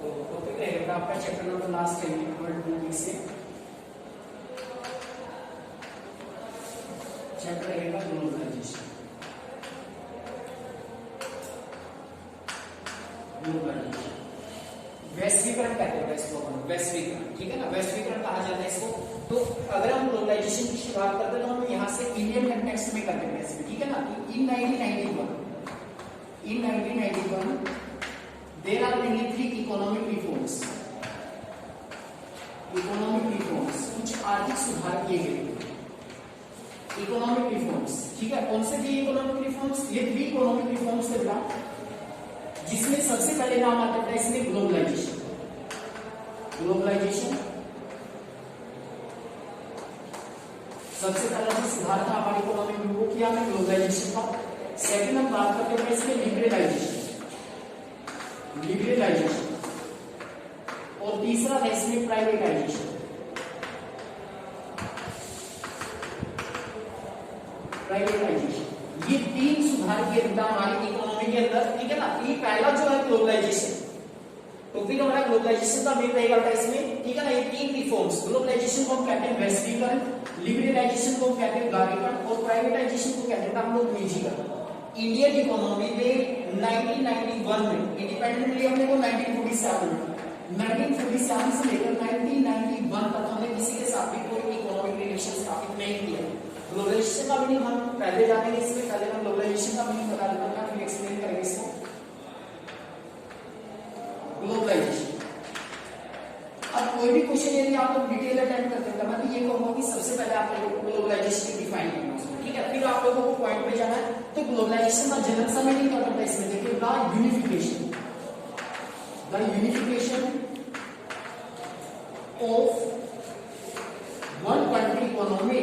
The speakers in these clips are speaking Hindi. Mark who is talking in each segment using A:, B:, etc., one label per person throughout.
A: तो टॉपिक रहेगा आपका चैप्टर नंबर लास्ट है वर्ल्ड से चैप्टर रहेगा ग्लोबलाइजेशन। वैश्वीकरण कहते हैं इसको, वैश्वीकरण, ठीक है ना, वैश्वीकरण कहा जाता है इसको। तो अगर हम ग्लोबलाइजेशन की शुरुआत करते हैं तो हम यहाँ से इंडियन कंटेक्स्ट में करते हैं इसमें, ठीक है ना। In 1991 there are mainly 3 economic reforms, कुछ आर्थिक सुधार किए गए, इकोनॉमिक रिफॉर्म्स, ठीक है। कौन से 3 इकोनॉमिक रिफॉर्म्स? ये 3 इकोनॉमिक रिफॉर्म्स थे बेटा, जिसमें सबसे पहले नाम आता है इसमें ग्लोबलाइजेशन। सबसे पहला जो सुधार था हमारी इकोनॉमी में वो किया हमने ग्लोबलाइजेशन का। सेकंड हम बात करते हैं इसमें लिबरलाइजेशन, और तीसरा है इसमें प्राइवेटाइजेशन। ये 3 सुधार किए हमारी इकोनॉमी के अंदर, ठीक है ना। ये पहला जो है ग्लोबलाइजेशन, तो फिर हमारा ग्लोबलाइजेशन का मेन रहेगा इसमें, ठीक है ना। ये 3 रिफॉर्म्स, ग्लोबलाइजेशन को हम कहते हैं वैश्वीकरण, लिबरलाइजेशन को हम कहते हैं उदारीकरण, और प्राइवेटाइजेशन को कहते हैं हम लोग निजीकरण। इंडियन इकोनॉमी में 1991 में इंडिपेंडेंटली हमने को 1947 से लेकर 1991 तक हमने किसी के साथ भी कोई इकोनॉमिक रिलेशन स्थापित नहीं किया। ग्लोबलाइजेशन का मीनिंग हम पहले जानेंगे, इसमें पहले हम ग्लोबलाइजेशन का मीनिंग बता देता हूं, फिर एक्सप्लेन करेंगे इसको। ग्लोबलाइजेशन, अब कोई भी क्वेश्चन यदि आप लोग डिटेल अटेंड करते हैं तो मैं ये कहूंगा कि सबसे पहले आप लोगों को ग्लोबलाइजेशन को डिफाइन करना है, ठीक है। फिर आप लोगों को पॉइंट पे जाना है। तो ग्लोबलाइजेशन का जनरल सा मीनिंग क्या होता है इसमें देखिए, the unification of one country economy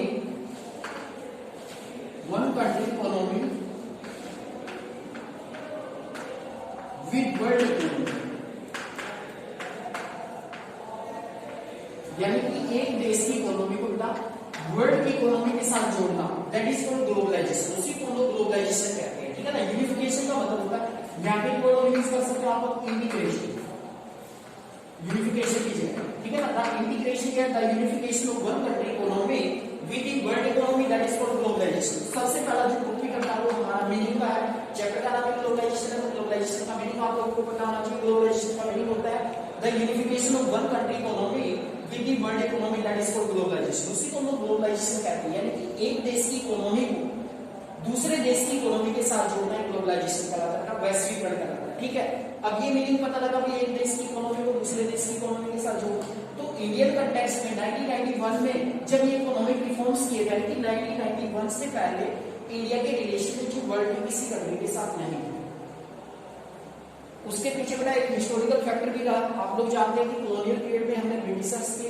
A: with world economy, यानी कि एक देश की इकोनॉमी को वर्ल्ड की इकोनॉमी के साथ जोड़ना, दैट इज कॉल्ड ग्लोबलाइजेशन। उसी को लोग ग्लोबलाइजेशन कहते हैं, ठीक है ना। यूनिफिकेशन का मतलब होता है, यहाँ पे वर्ड यूज कर सकते हो आप इंटीग्रेशन, यूनिफिकेशन की जगह, ठीक है ना। द इंटीग्रेशन या the unification of one country economy with the world economy, that is called globalization. सबसे पहला जो टॉपिक करता है वो हमारा मीनिंग का है, चैप्टर का नाम है ग्लोबलाइजेशन है। ग्लोबलाइजेशन का मीनिंग आप लोगों को पता होना चाहिए। ग्लोबलाइजेशन का मीनिंग होता है the unification of one country economy with the world economy, that is called globalization. उसी को लोग ग्लोबलाइजेशन कहते हैं, यानी कि एक देश की इकोनॉमी को दूसरे देश की इकोनॉमी के साथ जोड़ना है, ग्लोबलाइजेशन कहलाता है, वैश्वीकरण कहलाता है, ठीक है। अब ये मीनिंग पता लगा कि एक देश की इकोनॉमी को दूसरे देश की इकोनॉमी के साथ जोड़ना। तो इंडियन कंटेक्स्ट में 1991 में जब ये इकोनॉमिक रिफॉर्म्स किए गए थे, 1991 से पहले इंडिया के रिलेशन में जो वर्ल्ड में किसी कंट्री के साथ नहीं है। उसके पीछे बड़ा एक हिस्टोरिकल फैक्टर भी रहा। आप लोग जानते हैं कि कॉलोनियल पीरियड में हमने ब्रिटिशर्स ने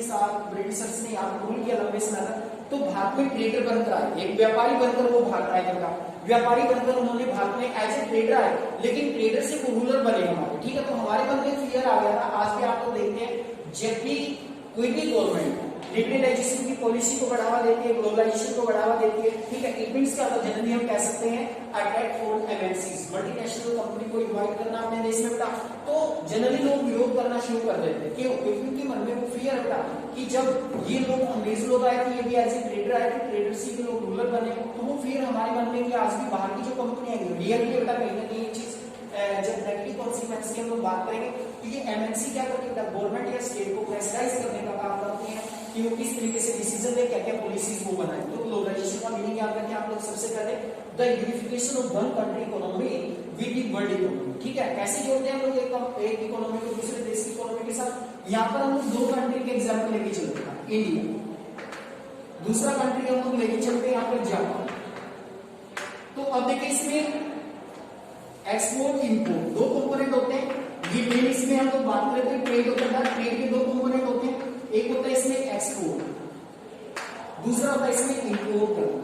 A: यहाँ पर रूल किया लंबे समय तक, तो भारत में ट्रेडर बनकर आए, एक व्यापारी बनकर वो भारत आए था। व्यापारी बनकर उन्होंने भारत में एज ए ट्रेडर आए, लेकिन ट्रेडर से वो रूलर बने हमारे, ठीक है। तो हमारे मन में फियर आ गया था। आज भी आप लोग देखते हैं, जब भी कोई भी गवर्नमेंट लिबरलाइजेशन की पॉलिसी को बढ़ावा देती है, ग्लोबलाइजेशन को बढ़ावा देती है, ठीक है। इट मींस क्या, जनरली हम कह सकते हैं attract for MNCs, multinational company को इन्वाइट करना अपने देश में बेटा, तो जनरली लोग विरोध करना शुरू कर देते हैं। क्यों? क्योंकि उनके मन में वो फियर बेटा कि जब ये लोग अंग्रेज लोग आए थे, ये भी एज ए ट्रेडर आए थे, ट्रेडर से भी लोग रूलर बने, तो वो फियर हमारे मन में कि आज भी बाहर की जो कंपनी है रियल बेटा कहीं ना कहीं चीज जब नेगेटिव कॉन्सिक्वेंस की हम लोग बात करेंगे तो ये एमएनसी क्या करती है, गवर्नमेंट या स्टेट को प्रेशराइज करने का काम करती है कि वो किस तरीके से डिसीजन ले, क्या क्या पॉलिसीज वो बनाए। तो ग्लोबलाइजेशन का मीनिंग याद रखें आप लोग सबसे पहले, the unification of one country economy with the world economy, ठीक है। कैसे जोड़ते हैं हम लोग एक इकोनॉमी को दूसरे देश की इकोनॉमी के साथ? यहाँ पर हम लोग 2 कंट्री के एग्जाम्पल लेके चलते हैं, इंडिया, दूसरा कंट्री हम लोग लेके चलते हैं यहाँ पर जापान। तो अब देखिए इसमें एक्सपोर्ट इम्पोर्ट 2 कंपोनेंट होते हैं। ये मेन इसमें हम लोग बात करते हैं ट्रेड होता है, ट्रेड के 2 कंपोनेंट होते हैं, एक होता है इसमें एक्सपोर्ट, दूसरा होता है इसमें इम्पोर्ट करना।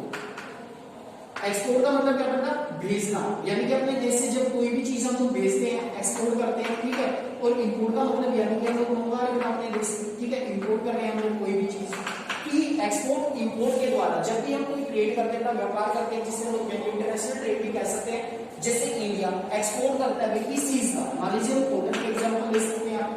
A: एक्सपोर्ट का मतलब क्या होता है? भेजना, यानी कि अपने देश से जब कोई भी चीज हम लोग भेजते हैं, एक्सपोर्ट करते हैं, ठीक है। और इम्पोर्ट का मतलब यानी कि हम लोग मंगवा रहे हैं अपने देश से, ठीक है, इम्पोर्ट कर रहे हैं हम लोग कोई भी चीज। कि एक्सपोर्ट इंपोर्ट के द्वारा जब भी हम कोई ट्रेड करते हैं, व्यापार करते हैं, जिसे हम लोग इंटरनेशनल ट्रेड भी कह सकते हैं, जैसे इंडिया एक्सपोर्ट करता है किस चीज का, मान लीजिए हम कॉटन के एग्जाम्पल ले सकते हैं आप,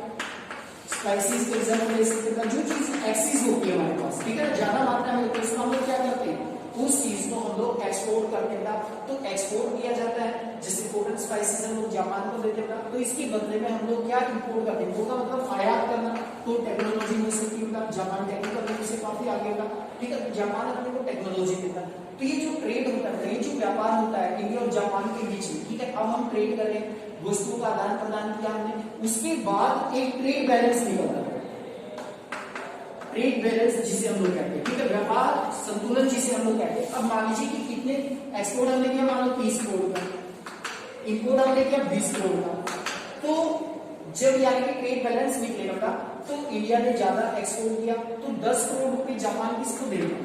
A: स्पाइसेस को एग्जांपल ले सकते हैं, जो चीज एक्सिस होती है हमारे पास, ठीक है, ज्यादा मात्रा में होती है, उसको हम लोग क्या करते हैं, उस चीज को हम लोग एक्सपोर्ट करते हैं, तो एक्सपोर्ट किया जाता है, जैसे कॉटन स्पाइसेस हम लोग जापान को देते हैं, तो इसके बदले में हम लोग क्या इंपोर्ट करते हैं, वो मतलब आयात करना, तो टेक्नोलॉजी में से जापान टेक्निकल से काफी आगे होगा, ठीक है, जापान अपने को टेक्नोलॉजी देता है। तो ये जो ट्रेड होता है, ये जो व्यापार होता है इंडिया और जापान के बीच में, ठीक है, अब हम ट्रेड कर रहे हैं, वस्तुओं का आदान प्रदान किया हमने, उसके बाद एक ट्रेड बैलेंस निकलता है, ट्रेड बैलेंस जिसे हम लोग कहते हैं, ठीक है, व्यापार संतुलन जिसे हम लोग कहते हैं। अब मान लीजिए कि कितने एक्सपोर्ट हमने किया, मान लो 30 करोड़ का, इंपोर्ट हमने किया 20 करोड़ का, तो जब यानी कि ट्रेड बैलेंस निकलेगा तो इंडिया ने ज्यादा एक्सपोर्ट किया, तो 10 करोड़ रुपए जापान किसको देगा,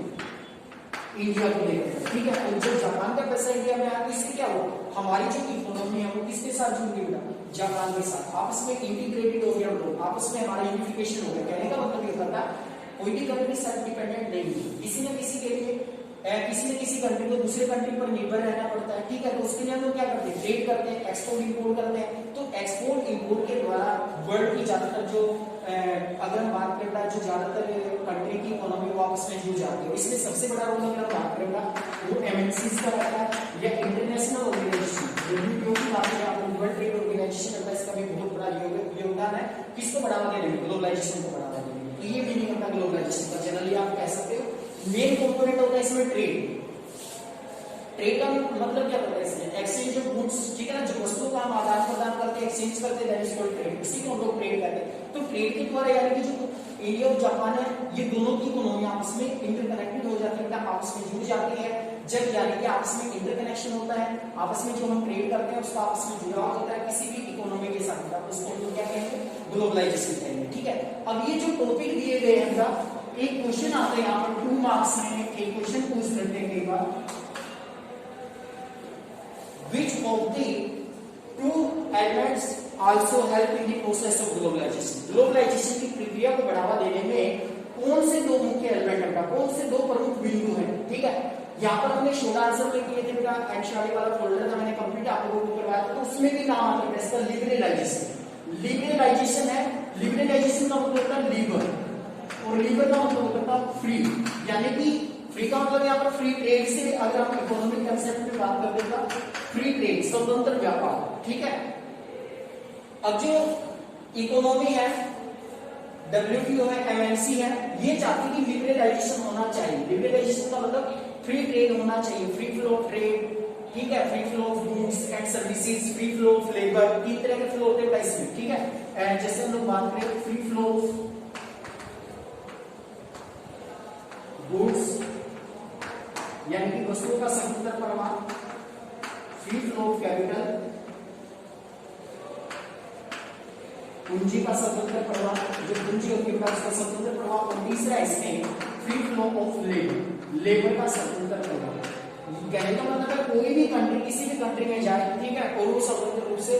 A: इंडिया को देगा, ठीक है, और जब जापान का पैसा इंडिया में आया तो इससे क्या हो, हमारी जो इकोनॉमी है वो किसके साथ जुड़ गई, जापान के साथ, आपस में इंटीग्रेटेड हो गया, लोग आपस में हमारा यूनिफिकेशन हो गया। कहने का मतलब ये होता है कोई भी कंट्री सेल्फ डिपेंडेंट नहीं है, किसी न किसी के लिए किसी न किसी कंट्री को दूसरे कंट्री पर निर्भर रहना पड़ता है, ठीक है, तो उसके लिए हम लोग क्या करते हैं, ट्रेड करते हैं, एक्सपोर्ट इंपोर्ट करते हैं, तो एक्सपोर्ट इंपोर्ट के द्वारा वर्ल्ड की ज्यादातर जो अगर हम बात करता है जो ज्यादातर कंट्री की इकोनॉमी वो आपस में जुड़ जाती है, इसमें सबसे बड़ा रोल अगर बात करेगा वो एमएनसीज का रहता है या इंटरनेशनल ऑर्गेनाइजेशन, WTO की बात करें, वर्ल्ड ट्रेड ऑर्गेनाइजेशन रहता है, इसका भी बहुत बड़ा योगदान है, किसको बढ़ावा देने में, ग्लोबलाइजेशन को बढ़ावा देने में, तो ये मीनिंग होता है ग्लोबलाइजेशन का, जनरली आप कह सकते हो। मेन कंपोनेंट होता है इसमें ट्रेड, ट्रेड का मतलब क्या होता है इसमें, एक्सचेंज ऑफ गुड्स, ठीक है ना, जो वस्तुओं का हम आदान प्रदान करते हैं, एक्सचेंज करते हैं, दैट इज कॉल्ड ट्रेड, इसी को हम लोग ट्रेड कहते हैं। तो ट्रेड के द्वारा यानी कि जो इंडिया और जापान है, ये दोनों की इकोनॉमी आपस में इंटरकनेक्टेड हो जाती है, आपस में जुड़ जाती है, जब यानी कि आपस में इंटरकनेक्शन होता है, आपस में जो हम ट्रेड करते हैं उसका आपस में जुड़ाव होता है किसी भी इकोनॉमी के साथ, उसको हम लोग क्या कहेंगे, ग्लोबलाइजेशन कहेंगे, ठीक है। अब ये जो टॉपिक दिए गए हैं, एक क्वेश्चन आता है यहाँ पर 2 मार्क्स में, एक क्वेश्चन पूछ लेते हैं कई बार, which of the two elements also help in the process of globalization, globalization की प्रक्रिया को बढ़ावा देने में कौन से दो मुख्य एलिमेंट है, कौन से दो प्रमुख बिंदु हैं, ठीक है। यहाँ पर हमने शॉर्ट आंसर में किए थे बेटा, एनसीईआरटी वाला फोल्डर था मैंने कंप्लीट आप लोगों को करवाया था, तो उसमें भी नाम आता है इसका लिबरलाइजेशन, लिबरलाइजेशन है, लिबरलाइजेशन का मतलब होता है लीबर, और लीबर का मतलब होता है फ्री, यानी कि फ्री का मतलब यहाँ पर फ्री ट्रेड से अगर हम इकोनॉमिक कंसेप्ट में बात कर देगा, फ्री ट्रेड स्वतंत्र व्यापार, ठीक है। अब जो इकोनॉमी है, WTO है, MNC है, ये चाहती कि लिबरलाइजेशन होना चाहिए, लिबरलाइजेशन का मतलब फ्री ट्रेड होना चाहिए, फ्री फ्लो ऑफ ट्रेड, ठीक है, free flow of goods and services, free flow of labour, 3 तरह के फ्लो होते हैं इसमें, ठीक है। जैसे हम लोग बात करें फ्री फ्लो ऑफ गुड्स यानी कि वस्तुओं का स्वतंत्र प्रवाह, फ्री फ्लो ऑफ कैपिटल, पूंजी का स्वतंत्र प्रवाह, जो पूंजी होती है उसका स्वतंत्र प्रवाह, और तीसरा इसमें free flow of labour, labour का स्वतंत्र प्रवाह। कहने का मतलब है कोई भी कंट्री किसी भी कंट्री में जाए, ठीक है, और वो स्वतंत्र रूप से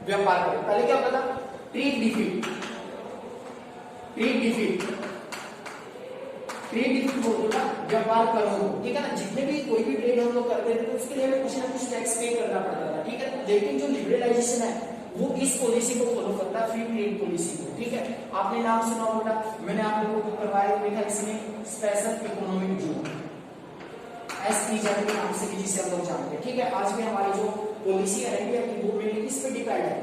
A: व्यापार करे। पहले क्या होता था, trade defeat, trade defeat, trade defeat होता व्यापार करो, ठीक है ना, जितने भी कोई भी ट्रेड हम लोग करते थे तो उसके लिए हमें कुछ ना कुछ टैक्स पे करना पड़ता था, ठीक है। लेकिन जो लिबरलाइजेशन है वो इस पॉलिसी को फॉलो करता है, फ्री ट्रेड पॉलिसी को, ठीक है। आपने नाम सुना होगा, मैंने आप लोगों को करवाया देखा, इसमें स्पेशल इकोनॉमिक जोन, SEZ के नाम से भी जिसे हम लोग जानते हैं, ठीक है। आज भी हमारी जो पॉलिसी है इंडिया की वो मेनली किस पे डिपेंड है,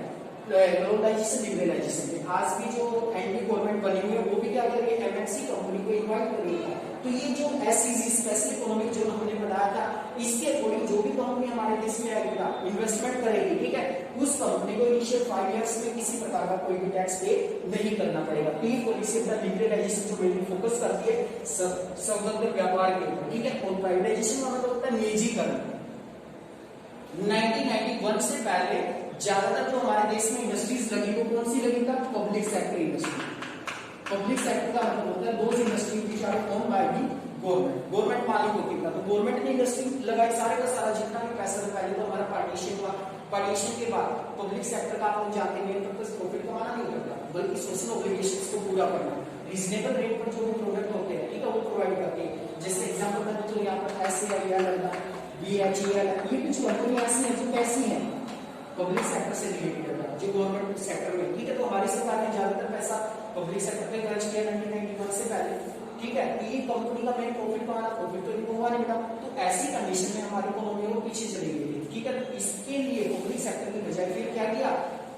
A: ग्लोबलाइजेशन, लिबरलाइजेशन पे। आज भी जो एंटी गवर्नमेंट बनी हुई है वो भी क्या करेगी, MNC कंपनी को इन्वाइट करेगी। तो ये जो SEZ स्पेशल इकोनॉमिक जोन हमने बताया था, इसके अकॉर्डिंग जो भी कंपनी हमारे देश में आएगी इन्वेस्टमेंट करेगी, ठीक है, उस कंपनी को इनिशियल 5 इयर्स में किसी प्रकार का कोई भी टैक्स पे नहीं करना पड़ेगा। तो ये पॉलिसी अपना लिबरलाइजेशन जो मेनली फोकस करती है स्वतंत्र व्यापार के ऊपर, ठीक है। और प्राइवेटाइजेशन का मतलब होता है निजीकरण। 1991 से पहले ज्यादातर जो हमारे देश में इंडस्ट्रीज लगी वो कौन सी लगी था, public sector industry. Public sector का मतलब होता है those industry which are owned by the government, government मालिक होती है, तो गवर्नमेंट ने इंडस्ट्री लगाई, सारे का सारा जितना भी पैसा था, पहले तो हमारा पार्टीशन हुआ, पार्टीशन के बाद पब्लिक सेक्टर का आप जानते हैं पर्पस प्रॉफिट कमाना नहीं होता, बल्कि सोशल ऑब्लिगेशंस को पूरा करना, रीजनेबल रेट पर जो भी प्रोडक्ट होते हैं, ठीक है, वो प्रोवाइड करते हैं। जैसे एग्जांपल मैं तो यहाँ पर SAIL, BHEL, ये कुछ कंपनी ऐसी है जो कैसी है, पब्लिक सेक्टर से रिलेटेड है, जो गवर्नमेंट सेक्टर में, ठीक है। तो हमारी सरकार ने ज्यादातर पैसा ठीक है, तो ये कंपनी का मेन प्रॉफिट कमाना, प्रॉफिट तो इनको होगा नहीं बेटा, तो ऐसी कंडीशन में हमारी इकोनॉमी वो पीछे चली गई थी। ठीक है, तो इसके लिए पब्लिक सेक्टर की बजाय फिर क्या किया,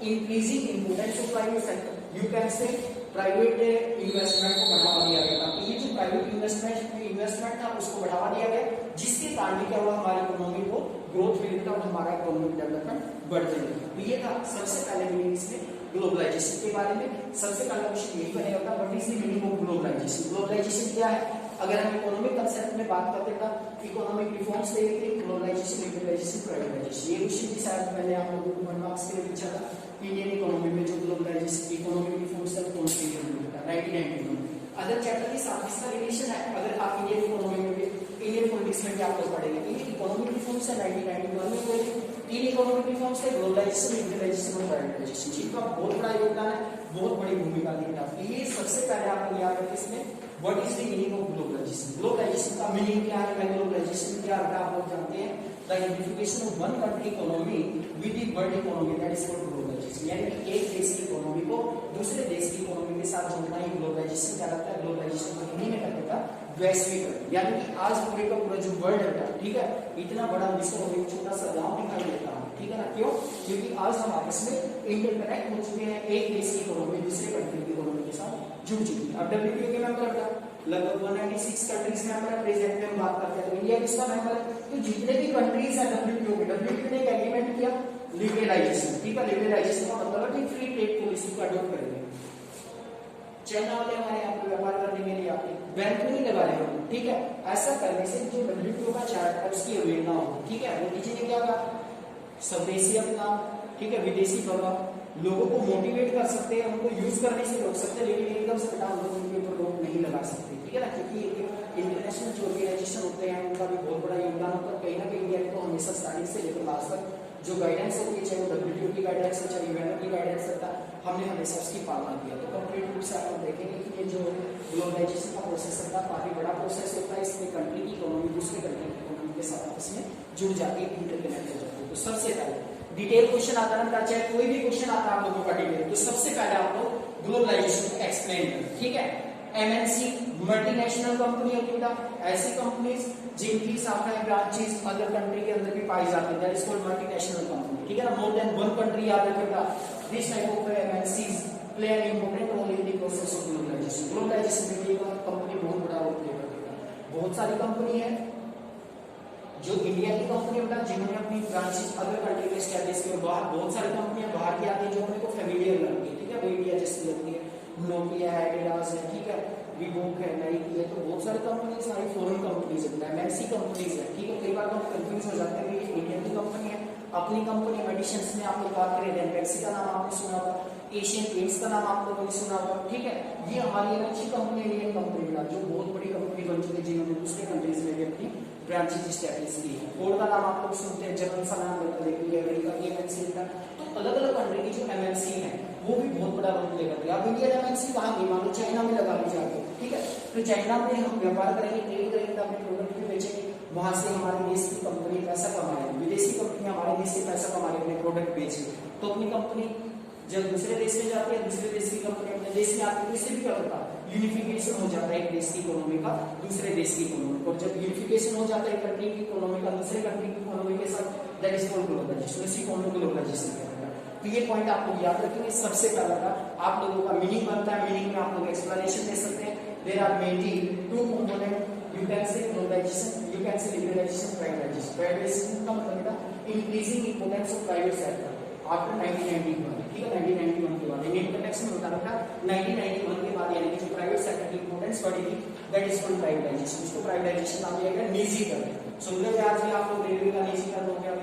A: increasing importance of private sector, you can से प्राइवेट इन्वेस्टमेंट को बढ़ावा दिया गया था। तो ये जो प्राइवेट इन्वेस्टमेंट था उसको बढ़ावा दिया गया, जिसके कारण क्या हुआ, हमारी इकोनॉमी को ग्रोथ मिली और हमारा इकोनॉमिक डेवलपमेंट बढ़ते रहे। तो ये था सबसे पहले मीनिंग इसमें ग्लोबलाइजेशन के बारे में। सबसे पहला क्वेश्चन यही बनेगा था, what is the meaning of globalization. Globalization क्या है, अगर हम इकोनॉमिक कंसेप्ट में बात करते हैं तो इकोनॉमिक रिफॉर्म्स देखते हैं, ग्लोबलाइजेशन, लिबरलाइजेशन, प्राइवेटाइजेशन। ये क्वेश्चन भी शायद मैंने आप लोगों को 1 मार्क्स के लिए पूछा था, इंडियन इकोनॉमी में जो ग्लोबलाइजेशन इकोनॉमिक रिफॉर्म्स है कौन से ईयर में होता है, 1991 में। अदर चैप्टर के साथ इसका रिलेशन है, अगर आप इंडियन इकोनॉमी में भी, इंडियन पॉलिटिक्स में भी आप लोग पढ़ेंगे, इंडियन इकोनॉमिक रिफॉर्म्स है 1991 में हुए। तीन इकोनॉमिक रिफॉर्म्स है, ग्लोबलाइजेशन, लिबरलाइजेशन और प्राइवेटाइजेशन, जिनका बहुत बड़ा योगदान है, बहुत बड़ी भूमिका निभाता है। ये सबसे पहले आपको याद रखें इसमें what is the meaning of globalization. Globalization का मीनिंग क्या है, ग्लोबलाइजेशन क्या होता है आप लोग जानते हैं, the unification of one country economy with the world economy, that is called globalization. यानी कि एक देश की इकोनॉमी को दूसरे देश की इकोनॉमी के साथ जोड़ना ही ग्लोबलाइजेशन कहलाता है। ग्लोबलाइजेशन को हिंदी में कहते हैं वैश्वीकरण, यानी कि आज पूरे का पूरा जो वर्ल्ड है, ठीक है, इतना बड़ा विश्व और एक छोटा सा गांव दिखाई देता है, ठीक है ना, क्यों, क्योंकि आज हम आपस में इंटरकनेक्ट हो चुके हैं, एक देश की इकोनॉमी दूसरे कंट्री की इकोनॉमी के साथ जुड़ चुकी है। अब डब्ल्यूटीओ के मेंबर है लगभग 196 कंट्रीज मेंबर है, प्रेजेंट में हम बात करते हैं तो इंडिया किसका मेंबर है, तो जितने भी कंट्रीज हैं डब्ल्यूटीओ में, डब्ल्यूटीओ ने एक एग्रीमेंट किया लिबरलाइजेशन, ठीक है, लिबरलाइजेशन का मतलब है कि फ्री ट्रेड पॉलिसी को अडॉप्ट करेंगे। चाइना वाले हमारे यहाँ पे व्यापार करने के लिए आते बैन तो नहीं लगा रहे हो, ठीक है, ऐसा करने से जो डब्ल्यूटीओ का चार्ट है उसकी अवहेलना हो, ठीक है। मोदी जी ने क्या कहा, स्वदेशी अपना, ठीक है, विदेशी प्रभाव, लोगों को मोटिवेट कर सकते हैं, उनको यूज करने से रोक सकते हैं, लेकिन एकदम से बेटा हम लोग उनके ऊपर रोक नहीं लगा सकते, ठीक है ना, क्योंकि इंटरनेशनल जो ऑर्गेनाइजेशन होते हैं उनका भी बहुत बड़ा योगदान होता है। कहीं ना कहीं इंडिया को हमेशा स्टार्टिंग से लेकर लास्ट तक जो गाइडेंस होती है, चाहे वो डब्ल्यूटीओ की गाइडेंस हो चाहे यूएनओ की गाइडेंस होता है, हमने हमेशा उसकी पालना किया। तो कंप्लीट रूप से आप लोग देखेंगे कि ये जो ग्लोबलाइजेशन का प्रोसेस होता है काफी बड़ा प्रोसेस होता है, इसमें कंट्री की इकोनॉमी दूसरे कंट्री की इकोनॉमी के साथ आपस में जुड़ जाती है, इंटरकनेक्ट हो जाती है। तो सबसे पहले डिटेल क्वेश्चन आता है, चाहे कोई भी क्वेश्चन आता है आप लोगों का डिटेल, तो सबसे पहले आप लोग ग्लोबलाइजेशन को एक्सप्लेन करें, ठीक है। एमएनसी मल्टीनेशनल कंपनी होती है, ऐसी कंपनीज जिनकी शाखाएं ब्रांचेस अदर कंट्री के अंदर भी पाई जाती है, that is called multinational company, ठीक है ना, मोर देन वन कंट्री याद रखिएगा। This type of MNCs play an important role in the process of globalization. Globalization में ये कंपनी बहुत बड़ा रोल प्ले करती है। बहुत सारी कंपनी है जो इंडिया की कंपनी होता है जिन्होंने अपनी ब्रांचेस अदर कंट्री में एस्टैब्लिश की, बाहर बहुत सारी कंपनियां बाहर की आती है जो अपने को फेमिलियर लगती है, ठीक है, वो इंडिया जैसी लगती है, नोकिया है, एडिडास है, ठीक है, वीवोक है, नाइकी है, तो बहुत सारी कंपनी सारी फॉरेन कंपनीज है, एमएनसी कंपनीज है, ठीक है। कई बार तो कंफ्यूज हो जाते हैं कि इंडियन की कंपनी है, अपनी कंपनी मेडिसिन्स में आप लोग बात करें डेंपेक्सी का नाम आपने सुना होगा, एशियन पेंट्स का नाम आप लोगों ने सुना होगा, ठीक है। ये हमारी एक अच्छी कंपनी है, इंडियन कंपनी का जो बहुत बड़ी कंपनी बन चुकी है, जिन्होंने दूसरे कंट्रीज में भी अपनी ब्रांचेस स्टैब्लिश की है। फोर्ड का नाम आप लोग सुनते हैं, जर्मन सा नाम लेकर देखिए, अमेरिका की एमएनसी का। तो अलग अलग कंट्री की जो एमएनसी है वो भी बहुत बड़ा रोल प्ले करती है। अब इंडियन एमएनसी कहाँ गई, मान लो चाइना में लगा दी जाती है, ठीक है, तो चाइना में हम व्यापार करेंगे, ट्रेड करेंगे, तो अपने प्रोडक्ट भी बेचेंगे, वहां से हमारे देश की कंपनी पैसा कमाएगी, विदेशी कंपनी हमारे देश से पैसा कमा रही है, अपने प्रोडक्ट बेचेगी, तो अपनी कंपनी जब दूसरे देश में जाती है, दूसरे देश की कंपनी अपने देश में आती है, तो इससे भी क्या होता है, यूनिफिकेशन हो जाता है एक देश की इकोनॉमी का दूसरे देश की इकोनॉमी, और जब यूनिफिकेशन हो जाता है एक कंट्री की इकोनॉमी का दूसरे कंट्री की इकोनॉमी के साथ, दैट इज कॉल्ड ग्लोबलाइजेशन। इसी को हम लोग ग्लोबलाइजेशन कहते हैं। तो ये पॉइंट आप लोग याद रखेंगे। सबसे पहला का आप लोगों का मीनिंग बनता है, मीनिंग में आप लोग एक्सप्लेनेशन दे सकते हैं। There are mainly two component, you can say globalization, you can say liberalization, privatization. Privatization का मतलब है increasing importance of private sector after 1991, ठीक है, 1991 के बाद इंडियन कंटेक्स्ट में होता था 1991 के बाद, यानी कि जो प्राइवेट सेक्टर की इंपोर्टेंस बढ़ी थी, दैट इज कॉल्ड प्राइवेटाइजेशन। उसको प्राइवेटाइजेशन नाम दिया गया, निजीकरण। सुनते हैं आज भी आप लोग रेलवे का निजीकरण हो गया,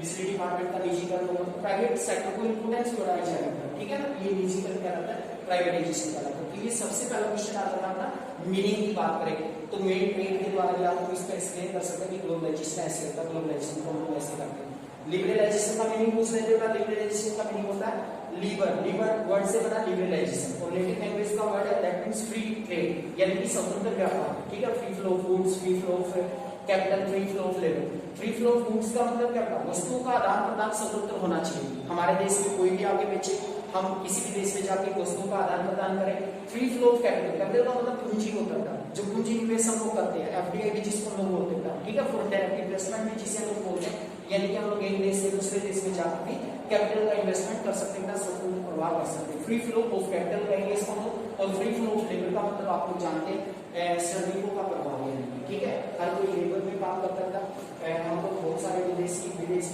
A: बिजली डिपार्टमेंट का निजीकरण हो गया, प्राइवेट सेक्टर को इंपोर्टेंस बढ़ाया जाएगा, ठीक है ना, ये निजीकरण क्या रहता है, प्राइवेटाइजेशन का रहता है। तो ये सबसे पहला क्वेश्चन आता है अपना मीनिंग की बात करेंगे तो मेन ट्रेड के द्वारा भी आप इसको एक्सप्लेन कर सकते हैं कि ग्लोबलाइजेशन ऐसे होता है, ग्लोबलाइजेशन को हम ऐसे करते हैं। लिबरलाइजेशन का मीनिंग पूछ रहे थे, लिबरलाइजेशन का मीनिंग होता है लीबर, लीबर वर्ड से बना लिबरलाइजेशन, और लैटिन लैंग्वेज का वर्ड है दैट मींस फ्री ट्रेड, यानी कि स्वतंत्र व्यापार, ठीक है, free flow of goods, free flow of capital, free flow of labour. Free flow of goods का मतलब क्या होता है, वस्तुओं का आदान प्रदान स्वतंत्र होना चाहिए। हमारे देश में कोई भी आगे बेचे हम किसी भी देश में जाके वस्तुओं का आदान प्रदान करें। Free flow of capital, capital का मतलब पूंजी को करना, जो पूंजी निवेश हम लोग करते हैं, एफडीआई भी जिसको हम लोग बोलते हैं, ठीक है, फॉरेन डायरेक्ट इन्वेस्टमेंट में जिसे हम लोग बोलते हैं, यानी कि हम लोग एक देश से दूसरे देश में जाकर भी कैपिटल का इन्वेस्टमेंट कर सकते हैं, स्वतंत्र प्रवाह कर सकते हैं। फ्री फ्लो ऑफ कैपिटल कहेंगे इसको हम लोग, और फ्री फ्लो ऑफ लेबर का मतलब आप लोग जानते हैं श्रमिकों का प्रवाह है, ठीक है, हर कोई लेबर में काम करता था। हम लोग बहुत सारे विदेश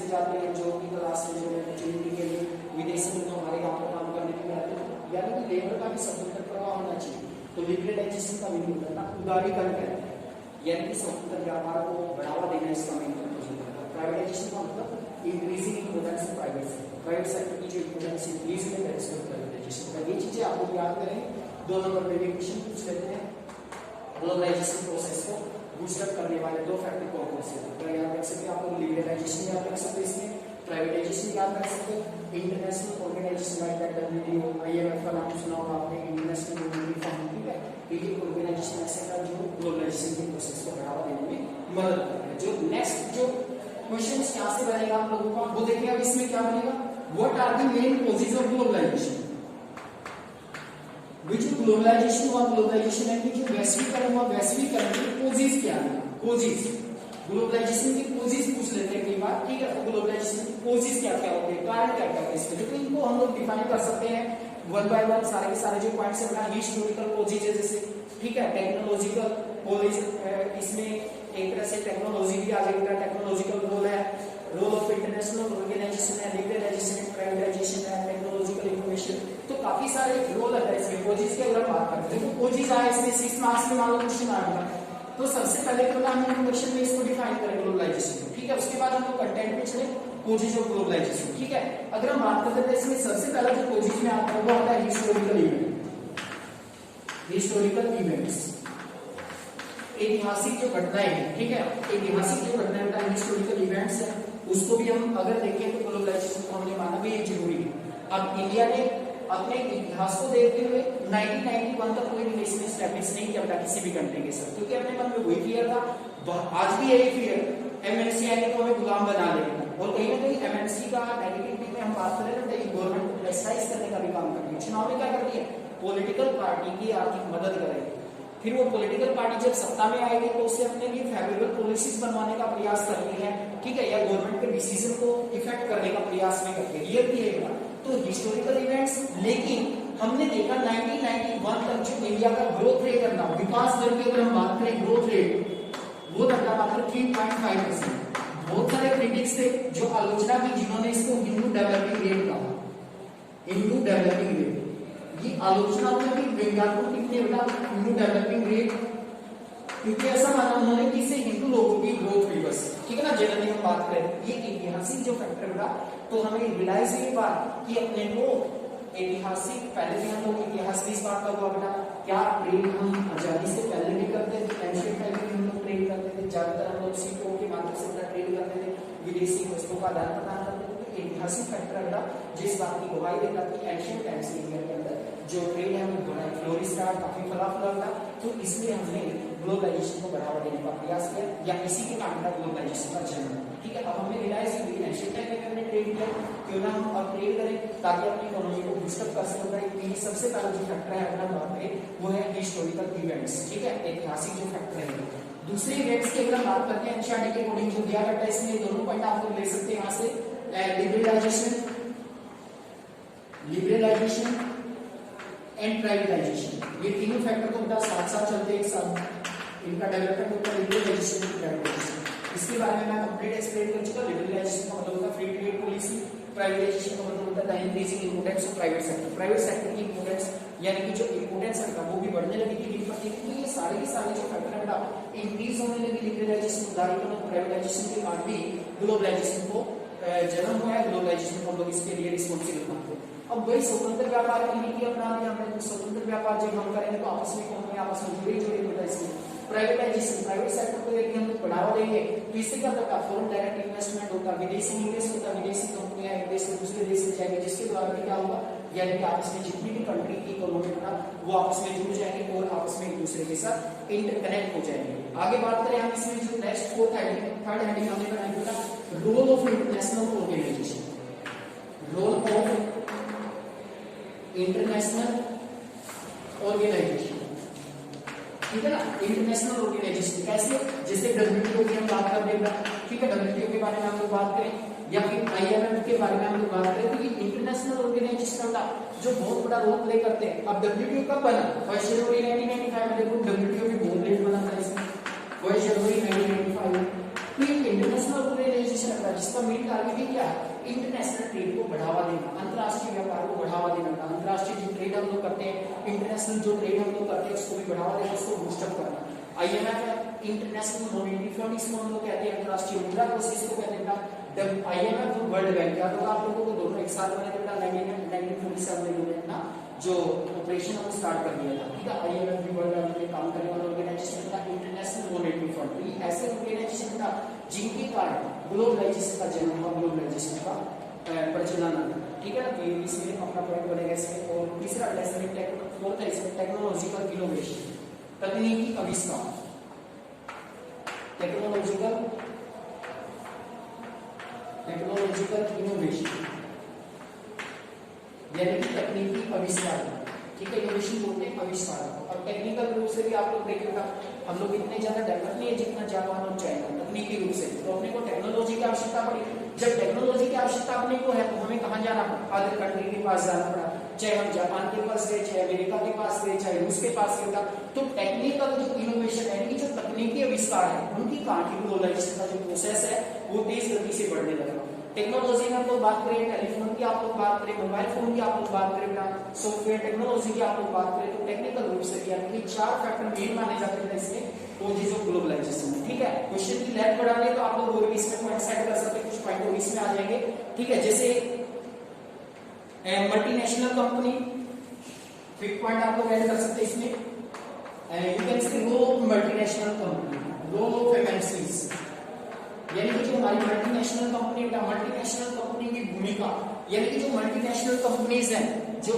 A: में जाते हैं जॉब की तलाश में, जो अपॉर्चुनिटी के लिए विदेशी लोग हमारे गाँव में काम करने के लिए आते हैं, यानी कि लेबर का भी स्वतंत्र प्रवाह होना चाहिए। तो लिबरलाइजेशन का भी नहीं करना, उदारीकरण कहते हैं, यानी कि स्वतंत्र व्यापार को बढ़ावा देना इसका मेन पर्पज होता है। प्राइवेटाइजेशन का मतलब increasing importance of private sector की जो इम्पोर्टेंस इंक्रीज है दैट इज प्राइवेटाइजेशन का। ये चीजें आप लोग याद करें। 2 नंबर पे क्वेश्चन पूछ लेते हैं, ग्लोबलाइजेशन प्रोसेस को बूस्टअप करने वाले 2 फैक्टर कौन कौन से हैं? तो याद रख सकते हैं आप लोग, लिबरलाइजेशन याद रख सकते हैं, इसमें प्राइवेटाइजेशन याद रख सकते हैं, international organization like that WTO, IMF का नाम सुना होगा आपने, इंटरनेशनल मॉनेटरी फंड, ठीक है, ये ऑर्गेनाइजेशन ऐसे का जो ग्लोबलाइजेशन के प्रोसेस को बढ़ावा देने में मदद करता है। जो नेक्स्ट जो क्वेश्चन यहाँ से बनेगा आप लोगों का, वो देखिए अब इसमें क्या बनेगा, what are the main causes of globalization. जो ग्लोबलाइजेशन हुआ, ग्लोबलाइजेशन है कि जो वैश्वीकरण हुआ, वैश्वीकरण के कॉजेज क्या है, कॉजेज, ग्लोबलाइजेशन की कॉजेज पूछ लेते हैं कई बार, ठीक है, तो ग्लोबलाइजेशन की कॉजेज क्या क्या होते हैं, कारण क्या क्या है इसके, जो इनको हम लोग डिफाइन कर सकते हैं वन बाय वन, सारे के सारे जो पॉइंट्स है बना, हिस्टोरिकल कॉजेज है जैसे, ठीक है, टेक्नोलॉजिकल कॉजेज, इसमें एक तरह से टेक्नोलॉजी भी आ जाएगा, टेक्नोलॉजिकल रोल है, रोल ऑफ इंटरनेशनल ऑर्गेनाइजेशन है, लिबरलाइजेशन है, प्राइवेटाइजेशन है, टेक्नोलॉजिकल इंफॉर्मेशन, तो काफी सारे रोल है इसमें कॉजेज के। अगर बात करते हैं तो कॉजेज आए इसमें 6 मार्क्स में मान लो क्वेश्चन आएगा, तो सबसे पहले क्या हम इंट्रोडक्शन में इसको डिफाइन करें ग्लोबलाइजेशन को, ठीक है, उसके बाद हम लोग कंटेंट में चले, कॉजेज ऑफ ग्लोबलाइजेशन, ठीक है। अगर हम बात करते हैं इसमें सबसे पहला जो कॉजेज में आता है वो आता है हिस्टोरिकल इवेंट, हिस्टोरिकल इवेंट्स, ऐतिहासिक जो घटनाएं हैं, ठीक है, ऐतिहासिक जो घटनाएं होता है हिस्टोरिकल इवेंट्स है, उसको भी हम अगर देखें तो ग्लोबलाइजेशन को हमने माना भी एक जरूरी है। अब इंडिया ने अपने इतिहास को देखते हुए 1991 तक कोई रिलेशन एस्टैब्लिश नहीं किया था किसी भी कंट्री के साथ, क्योंकि अपने मन में वही फियर था, आज भी यही फियर, एमएनसी आएंगे तो हमें गुलाम बना लेगा, और कहीं ना कहीं एमएनसी का नेगेटिव में हम बात करें ना, गवर्नमेंट को प्रेशराइज करने का भी काम करती है। चुनाव में क्या करती है, पॉलिटिकल पार्टी की आर्थिक मदद करेगी, फिर वो पॉलिटिकल पार्टी जब सत्ता में आएगी तो उससे अपने लिए फेवरेबल पॉलिसीज बनवाने का प्रयास करती है, ठीक है, या गवर्नमेंट के डिसीजन को इफेक्ट करने का प्रयास में करती है, रियल भी है। तो हिस्टोरिकल इवेंट्स, लेकिन हमने देखा 1991 तक जो इंडिया का ग्रोथ रेट करना, विकास दर की अगर हम बात करें ग्रोथ रेट, वो था मात्र 3.5%। बहुत सारे क्रिटिक्स थे जो आलोचना की, जिन्होंने इसको हिंदू डेवलपिंग रेट कहा, हिंदू डेवलपिंग रेट, ये आलोचना की वैज्ञानिकों कितने बता हिंदू डेवलपिंग रेट, क्योंकि ऐसा माना उन्होंने कि इससे हिंदू लोगों की ग्रोथ हुई बस, ठीक है ना। जनरली हम बात करें ये ऐतिहासिक जो फैक्टर था, तो हमें रियलाइज हुई बात कि अपने को ऐतिहासिक, पहले भी हम लोग इतिहास की इस बात का हुआ बेटा, क्या ट्रेड हम आजादी से पहले भी करते थे, एंशिएंट टाइम में हम लोग ट्रेड करते थे, ज्यादातर हम लोग सीपोर्ट के माध्यम से अपना ट्रेड करते थे, विदेशी वस्तुओं का आदान प्रदान करते थे। तो ऐतिहासिक फैक्टर था जिस बात की गवाही देता कि एंशिएंट टाइम से इंडिया के अंदर जो ट्रेड है वो बड़ा फ्लोरिश था, काफी फला फूला था, तो इसलिए हमने ग्लोबलाइजेशन को बढ़ावा देने का प्रयास किया, या इसी के कारण का ग्लोबलाइजेशन का जन्म, ठीक है। अब हमें रियलाइज हुई एंशिएंट टाइम में हमने ट्रेड किया, क्यों ना हम अब ट्रेड करें ताकि अपनी इकोनॉमी को बूस्टअप कर सकें। ये सबसे पहला जो फैक्टर है अपना बात करें वो है हिस्टोरिकल इवेंट्स, ठीक है, ऐतिहासिक जो फैक्टर है। दूसरे इवेंट्स की अगर बात करते हैं एनसीईआरटी के अकॉर्डिंग जो दिया करता है, इसमें दोनों पॉइंट आप लोग ले सकते हैं यहाँ से, लिबरलाइजेशन एंड प्राइवेटाइजेशन, ये तीनों फैक्टर को बता साथ साथ चलते हैं एक साथ, इनका डेवलपमेंट होता है लिबरलाइजेशन और प्राइवेटाइजेशन। इसके बारे में मैं कंप्लीट एक्सप्लेन कर चुका। लिबरलाइजेशन का मतलब होता है फ्री ट्रेड पॉलिसी, प्राइवेटाइजेशन का मतलब होता है increasing importance of private sector, private sector की इंपोर्टेंस यानी कि जो इंपोर्टेंस है वो भी बढ़ने लगी थी दिन प्रतिदिन। तो ये सारे के सारे जो फैक्टर है इंक्रीज होने लगी, लिबरलाइजेशन, उदारीकरण और प्राइवेटाइजेशन के बाद भी ग्लोबलाइजेशन को जन्म हुआ है, ग्लोबलाइजेशन को हम लोग इसके लिए रिस्पॉन्सिबल मानते हैं। अब वही स्वतंत्र व्यापार की नीति अपना लिया हमने, तो स्वतंत्र व्यापार जब हम करेंगे तो आपस में कंपनी आपस में जुड़ी जुड़ी होता है। इसमें प्राइवेटाइजेशन, प्राइवेट सेक्टर को यदि हम लोग बढ़ावा देंगे तो इससे क्या होता है, फॉरेन डायरेक्ट इन्वेस्टमेंट होता है, विदेशी निवेश होता है, विदेशी कंपनियां एक देश से दूसरे देश में जाएंगी, जिसके द्वारा क्या होगा, यानी कि आपस में जितनी भी कंट्री की इकोनॉमी होगा वो आपस में जुड़ जाएंगे और आपस में एक दूसरे के साथ इंटरकनेक्ट हो जाएंगे। आगे बात करें हम इसमें जो next fourth heading, third heading हमने बनाई था role of international organization, role of international organization, ठीक है ना, इंटरनेशनल ऑर्गेनाइजेशन कैसे, जैसे डब्ल्यूटीओ की हम बात कर रहे हैं, ठीक है, डब्ल्यूटीओ के बारे में हम लोग बात करें या फिर आईएमएफ के बारे में हम लोग बात करें, तो ये इंटरनेशनल ऑर्गेनाइजेशन का जो बहुत बड़ा रोल प्ले करते हैं। अब डब्ल्यूटीओ कब बना? 1 जनवरी 1995 में, देखो डब्ल्यूटीओ भी बहुत लेट बना था इसमें, 1 जनवरी 1995 में। तो ये इंटरनेशनल ऑर्गेनाइजेशन है जिसका मेन टारगेट ही क्या है? इंटरनेशनल ट्रेड को बढ़ावा देना, अंतरराष्ट्रीय व्यापार को बढ़ावा देना, अंतरराष्ट्रीय जो ट्रेड हम लोग करते हैं, इंटरनेशनल जो ट्रेड हम लोग करते हैं उसको भी बढ़ावा देना, उसको बूस्टअप करना। आईएमएफ है इंटरनेशनल मॉनेटरी फंड, इसको हम लोग कहते हैं अंतरराष्ट्रीय मुद्रा कोष, इसको कहते हैं आईएमएफ और वर्ल्ड बैंक। याद होगा आप लोगों को दोनों एक साथ बने थे बेटा, 1947 में इन्होंने अपना जो ऑपरेशन वो स्टार्ट कर दिया था, ठीक है। आईएमएफ भी वर्ल्ड बैंक में काम करने वाला ऑर्गेनाइजेशन था, इंटरनेशनल मॉनेटरी फंड, ये ऐसे ऑर्गेनाइजेशन था जिनके कारण ग्लोबलाइजेशन का जन्म हुआ, ग्लोबलाइजेशन का प्रचलन आया, ठीक है ना। तो इसमें अपना पॉइंट बनेगा इसमें। और तीसरा लेसन फोर्थ है इसमें टेक्नोलॉजिकल इनोवेशन, तकनीकी आविष्कार, टेक्नोलॉजिकल इनोवेशन यानी कि तकनीकी आविष्कार, ठीक है। इनोवेशन बोलते हैं आविष्कार। और टेक्निकल रूप से भी आप लोग देखिएगा हम लोग इतने ज्यादा डेवलप नहीं है जितना जापान और चाइना, तकनीकी रूप से। तो अपने को टेक्नोलॉजी की आवश्यकता पड़ी। जब टेक्नोलॉजी की आवश्यकता अपने को है तो हमें कहाँ जाना पड़ा? अदर कंट्री के पास जाना पड़ा, चाहे हम जापान के पास गए, चाहे अमेरिका के पास गए, चाहे रूस के पास गए। तो टेक्निकल जो इनोवेशन है, जो तकनीकी आविष्कार है, उनकी कहानी ग्लोबलाइजेशन का जो प्रोसेस है वो तेज गति से बढ़ने लगा। टेक्नोलॉजी में आप लोग बात करें, टेलीफोन की आप लोग बात करें, मोबाइल फोन की आप लोग बात करें, सॉफ्टवेयर टेक्नोलॉजी की आप लोग बात करें, तो टेक्निकल रूप से यानी कि 4 फैक्टर मेन माने जाते हैं इसमें, वो चीज ऑफ ग्लोबलाइजेशन है, ठीक है। क्वेश्चन की लेंथ बढ़ाने तो आप लोग और भी इसमें पॉइंट सेट कर सकते हैं, कुछ पॉइंट और इसमें आ जाएंगे, ठीक है। जैसे मल्टीनेशनल कंपनी, फिर पॉइंट आप लोग ऐड कर सकते हैं इसमें। You can say role of multinational company, role of MNCs, यानी कि जो हमारी मल्टीनेशनल कंपनी का, मल्टीनेशनल कंपनी की भूमिका, यानी कि जो मल्टीनेशनल कंपनीज हैं, जो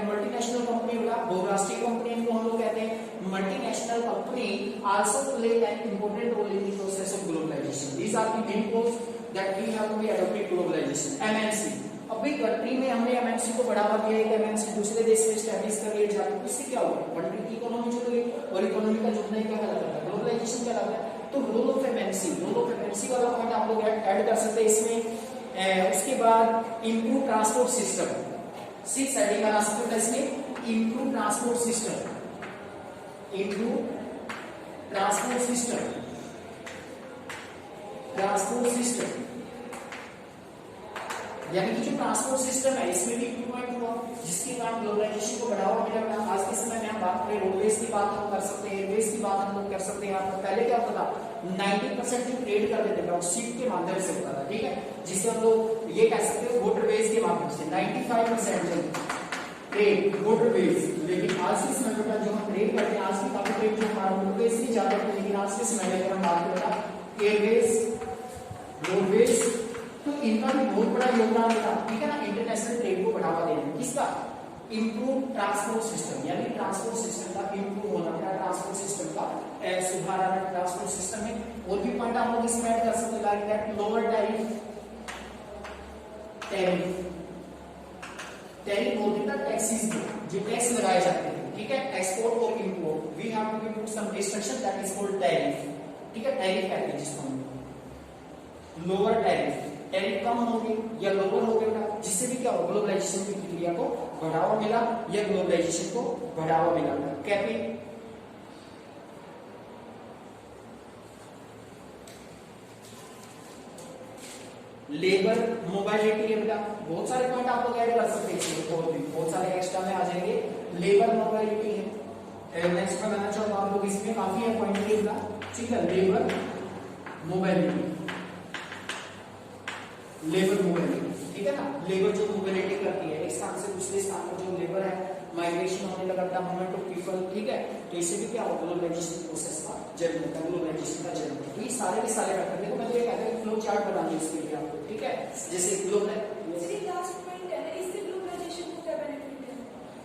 A: मल्टीनेशनल कंपनी का बहुराष्ट्रीय कंपनी इनको हम लोग कहते हैं। Multinational company also play an important role in the process of globalization. These are the main goals that we have to be adopted globalization. MNC, अभी कंट्री में हमने एमएनसी को बढ़ावा दिया, एक एमएनसी दूसरे देश में एस्टैब्लिश कर लिया जाके, इससे क्या हुआ? कंट्री की इकोनॉमी जुड़ गई और इकोनॉमी का जुड़ना ही क्या कहलाता है? ग्लोबलाइजेशन कहलाता है। तो role of MNC, role of MNC वाला पॉइंट आप लोग ऐड कर सकते हैं इसमें। उसके बाद इंप्रूव ट्रांसपोर्ट सिस्टम, 6 हेडिंग बना सकते हो इसमें। Improve transport system, improve transport system, transport system, यानी कि जो ट्रांसपोर्ट सिस्टम है इसमें भी इंप्रूवमेंट हुआ, जिसके कारण ग्लोबलाइजेशन को बढ़ावा मिला। आज के समय में हम बात करें रोडवेज की बात हम कर सकते हैं, एयरवेज की बात हम लोग कर सकते हैं। आपको पहले क्या होता था? 90% जो ट्रेड करते थे वो शिप के माध्यम से होता था, ठीक है, जिसे हम लोग ये कह सकते हैं मोटरवेज के माध्यम से। 95% जो ट्रेड मोटरवेज, लेकिन आज के समय में जो हम ट्रेड करते हैं, आज की काफी ट्रेड जो हमारा मोटरवेज से ज्यादा होती है, लेकिन आज के समय में अगर हम बात करें एयरवेज, रोडवेज, तो इनका भी बहुत बड़ा योगदान था, ठीक है ना, इंटरनेशनल ट्रेड को बढ़ावा देने में। किसका? इंप्रूव ट्रांसपोर्ट सिस्टम, यानी ट्रांसपोर्ट सिस्टम का इंप्रूव होना, ट्रांसपोर्ट सिस्टम का सुधार आना ट्रांसपोर्ट सिस्टम में। और भी पॉइंट आप लोग इसमें ऐड कर सकते हैं, लाइक दैट लोअर टैरिफ बोलते हैं टैक्सेस, जो टैक्स लगाए जाते हैं, ठीक है, एक्सपोर्ट और import, we have to put some restriction, that is called tariff, ठीक है। टैरिफ कहते हैं जिसको हम लोअर टैरिफ, टैरिफ कम हो गई या लोअर हो गया, जिससे भी क्या हो? ग्लोबलाइजेशन की प्रक्रिया को बढ़ावा मिला या ग्लोबलाइजेशन को बढ़ावा मिला। कैपिटल लेबर मोबाइलिटी है बेटा, बहुत सारे पॉइंट आप लोग ऐड कर सकते हैं इसमें, और भी बहुत सारे एक्स्ट्रा में आ जाएंगे। लेबर मोबाइलिटी है, नेक्स्ट बनाना चाहो आप लोग इसमें काफी है पॉइंट बेटा, ठीक है। लेबर मोबाइलिटी, लेबर मोबाइलिटी, ठीक है ना, लेबर जो मोबिलिटी करती है एक स्थान से दूसरे स्थान पर, जो लेबर है माइग्रेशन होने लगा था, मूवमेंट ऑफ पीपल, ठीक है। तो इससे भी क्या होगा? ग्लोबलाइजेशन प्रोसेस का जन्म होता है, ग्लोबलाइजेशन का जन्म। तो ये सारे के सारे फैक्टर, देखो मैं तो ये कहता हूं फ्लो चार्ट बना दी इसके लिए आपको, ठीक है। जैसे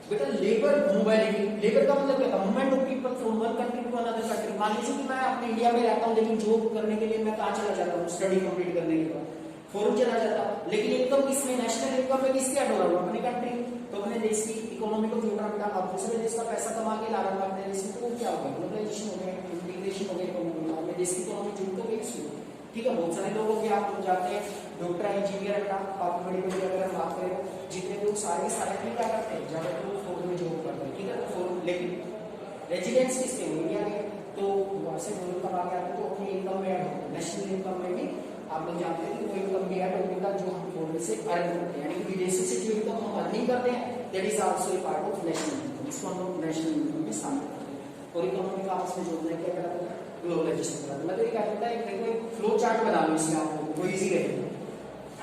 A: बेटा लेबर मोबाइलिटी, लेबर का मतलब क्या था? Movement of people from one country to another country. मान लीजिए कि मैं अपने इंडिया में रहता हूँ, लेकिन जॉब करने के लिए मैं कहाँ चला जाता हूँ? स्टडी कंप्लीट करने के बाद फॉरेन चला जाता, लेकिन इनकम किसमें? नेशनल इनकम में किसके ऐड हो रहा हूँ? अपनी कंट्री, तो अपने देश की इकोनॉमी को जोड़ रहा बेटा, अब दूसरे देश का पैसा कमा के ला रहा अपने देश में, तो वो क्या हो गया, ग्लोबलाइजेशन हो गया, इंटीग्रेशन हो गया इकोनॉमी में, अपने देश की इकोनॉमी जुड़ तो गई इसमें। ठीक है, बहुत सारे लोग हो गए, आप लोग जाते हैं डॉक्टर है, इंजीनियर है बेटा, आप बड़ी बड़ी अगर हम बात करें जितने लोग सारे सारे क्या करते हैं, ज्यादातर लोग फॉरेन में जॉब करते हैं। ठीक है, तो लेकिन रेजिडेंस किसके इंडिया के, तो वहां से लोग कमा के आते हैं, तो अपनी इनकम में ऐड होते हैं, नेशनल इनकम में भी आप लोग जानते हैं कि वो इनकम भी ऐड होगा जो हम फॉरेन से अर्न करते हैं, यानी कि विदेशी से जो इनकम हम अर्निंग करते हैं that is also a part of national income, इसको हम लोग नेशनल इनकम में शामिल करते हैं। और इकोनॉमी का आपस में जोड़ना है क्या कहलाता है, ग्लोबलाइजेशन कहलाता है। मतलब क्या होता है, एक फ्लो चार्ट बना लो इसमें आप लोगों को इजी रहेगा,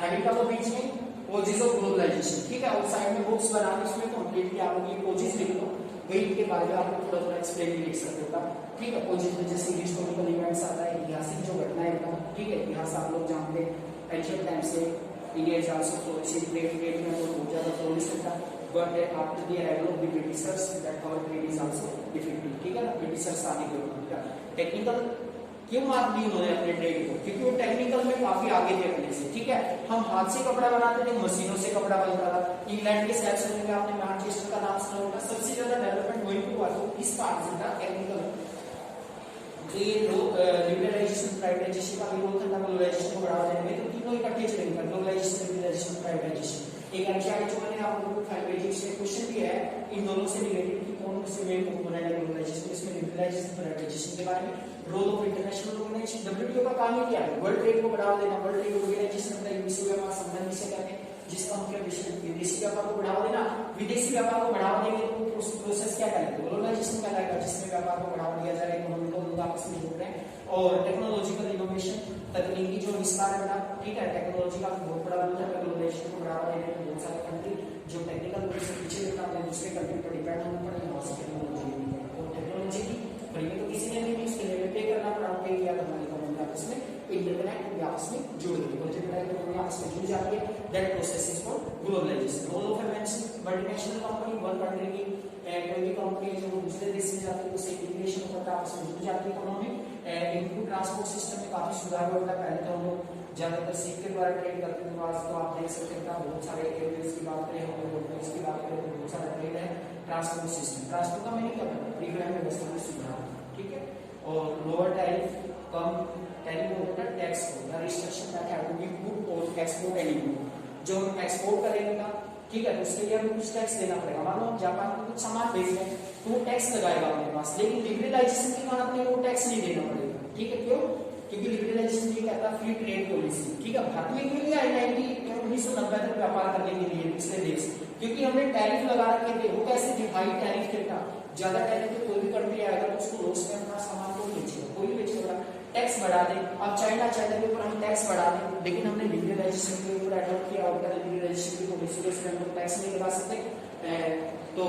A: एडिट का बीच में कोजेस ऑफ ग्लोबलाइजेशन। ठीक है, और साइड में बुक्स बना के इसमें कंप्लीटली आप लोग ये कोजेस लिख लो, वही के बारे में आप लोग थोड़ा थोड़ा एक्सप्लेन भी लिख सकते हो। ठीक है, कोजेस में जैसे हिस्टोरिकल इवेंट्स आता है, ऐतिहासिक जो घटनाएं होता है। ठीक है, इतिहास आप लोग जानते हैं एंशिएंट टाइम से India is also flourishing, trade में तो बहुत ज्यादा फ्लोरिश करता है, but after the arrival of the Britishers that our trade is also difficult. ठीक है ना, ब्रिटिशर्स आने के बाद टेक्निकल क्यों मार्क दी उन्होंने अपने ट्रेड को, क्योंकि वो टेक्निकल में काफी आगे थे अपने से। ठीक है, हम हाथ से कपड़ा बनाते थे, मशीनों से कपड़ा बनता था। इंग्लैंड के शहर सुनेंगे आपने, मैनचेस्टर का नाम सुना होगा, सबसे ज्यादा डेवलपमेंट वही हुआ तो किस पार्ट से था, टेक्निकल। तो ये लोग लिबरलाइजेशन प्राइवेटाइजेशन का विरोध करना, ग्लोबलाइजेशन को बढ़ावा देने में, तो तीनों इकट्ठे चलेंगे, ग्लोबलाइजेशन, लिबरलाइजेशन, प्राइवेटाइजेशन। एक एनसीईआरटी जो मैंने आप लोगों को 5 पेज से क्वेश्चन दिया है, इन दोनों से रिलेटेड कि कौन से मेन कंपोनेंट है ग्लोबलाइजेशन, इसमें लिबरलाइजेशन, प्राइवेटाइजेशन के बारे में। Role of international organization, WTO का काम ही क्या है, वर्ल्ड ट्रेड को बढ़ावा देना। वर्ल्ड ट्रेड ऑर्गेनाइजेशन का विश्व व्यापार संगठन जिसे कहते हैं, जिसका मुख्य विदेशी व्यापार को बढ़ावा देना। विदेशी व्यापार को बढ़ावा देंगे तो प्रोसेस क्या कहलाएगा, ग्लोबलाइजेशन कहलाएगा, जिसमें व्यापार को बढ़ावा दिया जा रहा है, इकोनॉमी को लोग आपस में जोड़ रहे हैं। और टेक्नोलॉजिकल इनोवेशन, तकनीकी जो विस्तार है बेटा। ठीक है, टेक्नोलॉजी का बहुत बड़ा रोल है ग्लोबलाइजेशन को बढ़ावा देने में। बहुत सारे कंट्री जो टेक्निकल रूप से पीछे रहता है, दूसरे कंट्री पर डिपेंड होना पड़ेगा, वहां से टेक्नोलॉजी और टेक्नोलॉजी की फ्री तो किसी ने नहीं, उसके लिए पे करना पड़ा, पे किया तो हमारी इकोनॉमी आपस में इंटरकनेक्ट आपस में जुड़ गई, और जब इकोनॉमी आपस में जुड़ जाती है that process is called globalization. Role of multinational company, one country की कोई भी कंपनी जो दूसरे देश में जाती है उससे इंटीग्रेशन होता है, आपस में जुड़ जाती है इकोनॉमी। इनपुट ट्रांसपोर्ट सिस्टम में काफी सुधार हुआ है। पहले तो हम लोग ज्यादातर शिप के द्वारा ट्रेड करते थे, आज तो आप देख सकते हैं बहुत सारे एयरवेज की बात करें, हम रोडवेज की बात करें, बहुत सारा ट्रेड है। ट्रांसपोर्ट सिस्टम, ट्रांसपोर्ट का मीनिंग क्या है, परिवहन व्यवस्था में सुधार। ठीक है, और लोअर टैरिफ, कम टैरिफ होता है टैक्स को, restriction that have to be put और एक्सपोर्ट एनी गुड, जो हम एक्सपोर्ट करेंगे ना, ठीक है, तो उसके लिए हमें कुछ टैक्स देना पड़ेगा। मान लो जापान को कुछ सामान भेज रहे हैं तो वो टैक्स लगाएगा अपने पास, लेकिन लिबरलाइजेशन के कारण अपने वो टैक्स नहीं देना पड़ेगा। ठीक है, क्यों, क्योंकि लिबरलाइजेशन ये कहता है फ्री ट्रेड पॉलिसी। ठीक है, भारत में क्यों नहीं आई 1990 तक व्यापार करने के लिए दूसरे देश, क्योंकि हमने टैरिफ लगा रखे थे। वो कैसे थे, हाई टैरिफ थे, ज्यादा टैरिफ पे कोई भी कंट्री आएगा तो उसको लॉस में अपना सामान को बेचेगा, कोई भी बेचेगा, टैक्स बढ़ा दे। अब चाइना के ऊपर हम टैक्स बढ़ा दें, लेकिन हमने लिबरलाइजेशन के ऊपर अडॉप्ट किया और लिबरलाइजेशन की पॉलिसी को इसमें हम लोग टैक्स नहीं लगा सकते। तो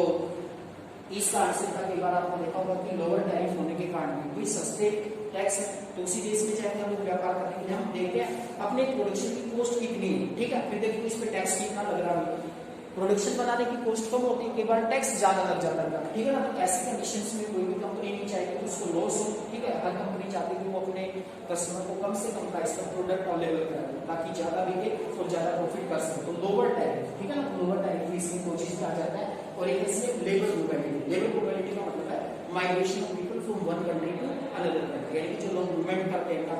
A: इस कारण से कई बार आपने देखा होगा कि लोअर टैरिफ होने के कारण कोई सस्ते टैक्स है तो उसी देश में चाहे हम लोग व्यापार करने के लिए हम देखते हैं अपने प्रोडक्शन की कॉस्ट कितनी है। ठीक है, फिर देखिए इस पे टैक्स कितना लग रहा है, प्रोडक्शन बनाने की कॉस्ट कम होती है, कई बार टैक्स ज्यादा लग जाता है। ठीक है ना, तो ऐसी कंडीशंस में कोई भी कंपनी नहीं चाहेगी कि उसको लॉस हो। ठीक है, हर कंपनी चाहती है कि वो अपने कस्टमर को कम से कम प्राइस पर प्रोडक्ट अवेलेबल कराए ताकि ज्यादा बिके और ज्यादा प्रॉफिट कर सके। तो लोअर टैरिफ, ठीक है ना, लोअर टैरिफ इसमें कोशिश किया जाता है। और एक इसमें लेबर मोबिलिटी, लेबर मोबिलिटी का मतलब है migration of people from one country to another country, यानी कि जो लोग मूवमेंट करते हैं,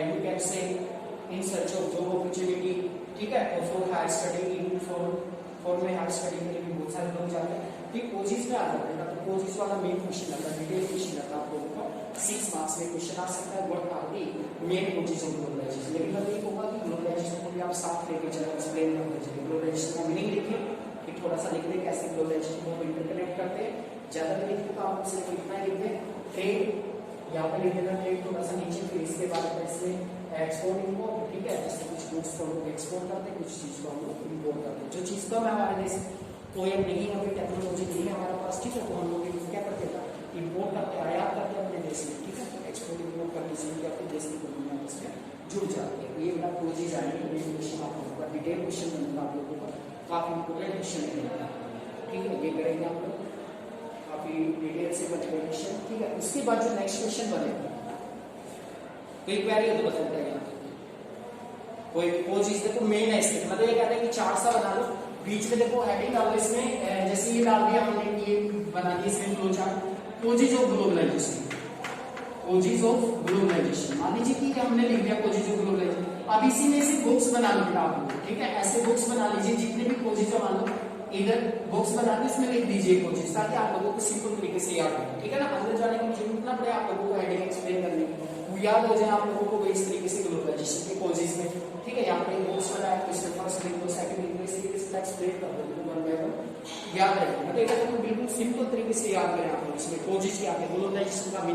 A: यू कैन से in search of job opportunity. ठीक है, और फॉर हायर स्टडी, फॉर में हायर स्टडी के लिए भी बहुत सारे लोग जाते हैं। फिर कोचिज में आ जाते हैं, तो कोचिज वाला मेन क्वेश्चन आता है, डिटेल क्वेश्चन आता है आप लोगों का 6 मार्क्स में क्वेश्चन आ सकता है, what are the main causes of globalization. लेकिन अब ये होगा कि ग्लोबलाइजेशन को भी आप साथ लेके चले, एक्सप्लेन करते चले, ग्लोबलाइजेशन का मीनिंग लिखिए, फिर थोड़ा सा लिख दे कैसे ग्लोबलाइजेशन को इंटरकनेक्ट करते हैं। ज्यादा लिखने का आप सिर्फ इतना लिख दें, ट्रेड यहाँ पे लिख देना, ट्रेड थोड़ा सा नीचे, फिर इसके बाद कैसे एक्सपोर्ट इम्पोर्ट। ठीक है, जैसे कुछ गुड्स को हम लोग एक्सपोर्ट करते हैं, कुछ चीज को हम लोग इम्पोर्ट करते हैं। जो चीज कम है हमारे देश कोई अब नहीं है, टेक्नोलॉजी नहीं है हमारे पास, ठीक है, तो हम लोग क्या करते हैं, इम्पोर्ट करते हैं, आयात करते हैं अपने देश में। ठीक है, एक्सपोर्ट इम्पोर्ट करने से अपने देश की इकोनॉमी इसमें जुड़ जाती है। ये मेरा कोचिज आएंगे, क्वेश्चन आप लोगों का डिटेल क्वेश्चन बनूंगा आप लोगों का, काफी इंपोर्टेंट क्वेश्चन है। ठीक है, ये करेंगे आप लोग काफी डिटेल से बनेगा क्वेश्चन। ठीक है, उसके बाद जो नेक्स्ट क्वेश्चन बनेगा कोई क्वेरी है तो बताते हैं, कोई चीज देखो मेन है इसमें, मतलब ये कहते हैं कि 4 सा बना लो, बीच में देखो हेडिंग डालो इसमें, जैसे ये डाल दिया हमने, ये बना दिया इसमें flow chart, causes of globalization, causes of globalization. मान लीजिए कि हमने लिख दिया कोजेज ऑफ ग्लोबलाइजेशन। अब इसी में से बुक्स बना लो आप, ठीक है, ऐसे बुक्स बना लीजिए जितने भी कोजेज है, मान लो इधर बॉक्स बना के इसमें लिख दीजिए कोजेज, ताकि आप लोगों को सिंपल तरीके से याद हो, ठीक है ना। अंदर जाने की जरूरत ना पड़े आप लोगों को हेडिंग एक्सप्लेन करने की, वो याद हो जाए आप लोगों को इस तरीके से ग्लोबलाइजेशन के कोजेज में, ठीक है। यहाँ पे बॉक्स बनाया तो इसमें फर्स्ट लिख दो, सेकंड लिख दो, इस तरीके से एक्सप्लेन कर दो, वन बाय वन याद रखें। मतलब तो बिल्कुल सिंपल तरीके से याद करें आप लोग। इसमें कोजेज क्या है, ग्लोबलाइजेशन का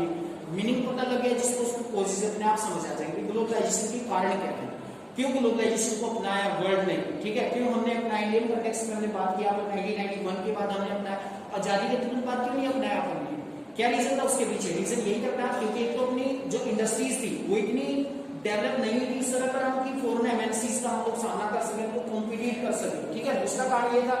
A: मीनिंग पता लग गया जिसको, उसको कोजेज अपने आप समझ आ जाएंगे। ग्लोबलाइजेशन के कारण क्या है, क्यों ग्लोबलाइजेशन को अपनाया वर्ल्ड ने, ठीक है, क्यों हमने अपना इंडियन कॉन्टेक्स्ट में हमने बात किया, 1991 के बाद हमने अपना आजादी के तुरंत बाद क्यों नहीं अपनाया हमने, क्या रीजन था उसके पीछे? रीजन यही करना क्योंकि एक तो अपनी जो इंडस्ट्रीज थी वो इतनी डेवलप नहीं हुई थी इस तरह पर हम की फॉरेन एमएनसीज का हम लोग सामना कर सके, उनको कॉम्पिटिट कर सके, ठीक है। दूसरा कारण ये था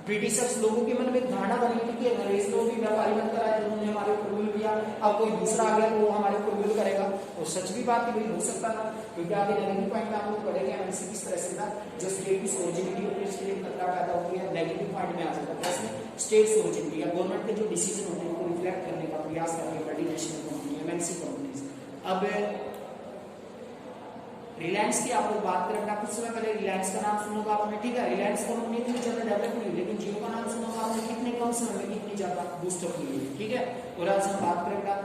A: ब्रिटिशर्स लोगों के मन में धारणा बनी थी कि अंग्रेज लोग भी व्यापारी बनकर आए, उन्होंने हमारे ऊपर रूल किया, अब कोई दूसरा आ गया तो वो हमारे ऊपर रूल करेगा। और सच भी बात है, हो सकता था, क्योंकि आगे नेगेटिव पॉइंट में आप लोग पढ़ेंगे एमएनसी किस तरह से था, जो स्टेट की सोर्जिनिटी होती है उसके लिए खतरा पैदा होती है, नेगेटिव पॉइंट में आ जाता है। इसमें स्टेट सोर्जिनिटी या गवर्नमेंट के जो डिसीजन होते हैं उनको रिफ्लेक्ट करने का प्रयास करती है मल्टीनेशनल कंपनी, एमएनसी कंपनीज। अब रिलायंस की आप लोग बात करें, कुछ समय पहले रिलायंस का नाम सुना होगा आपने, ठीक है। रिलायंस कंपनी इतनी ज्यादा डेवलप नहीं हुई, लेकिन जियो का नाम सुना होगा आपने, कितने कम समय में कितनी ज्यादा बूस्ट अप हुई है, ठीक है। और आज हम बात करेंगे,